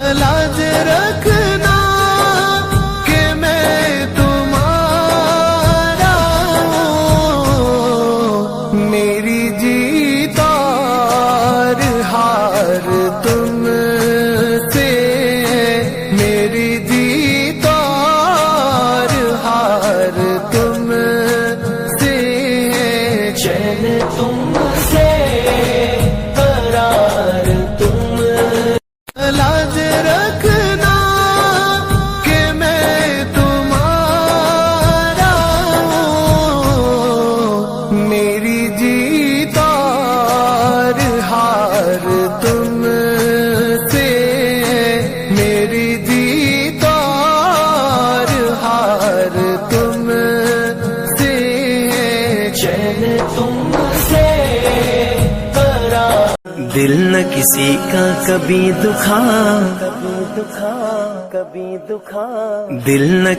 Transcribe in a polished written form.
लाज रखना कि मैं तुम्हारा हूँ, मेरी जीत और हार तुमसे, मेरी जीत और हार तुमसे, चैन तुमसे करार तुम, लाज रखना कि मैं तुम्हारा हूँ, मेरी जीत और हार तुमसे, मेरी जीत और हार तुमसे, चैन तुमसे करार। दिल न किसी का कभी दुखा, दिल न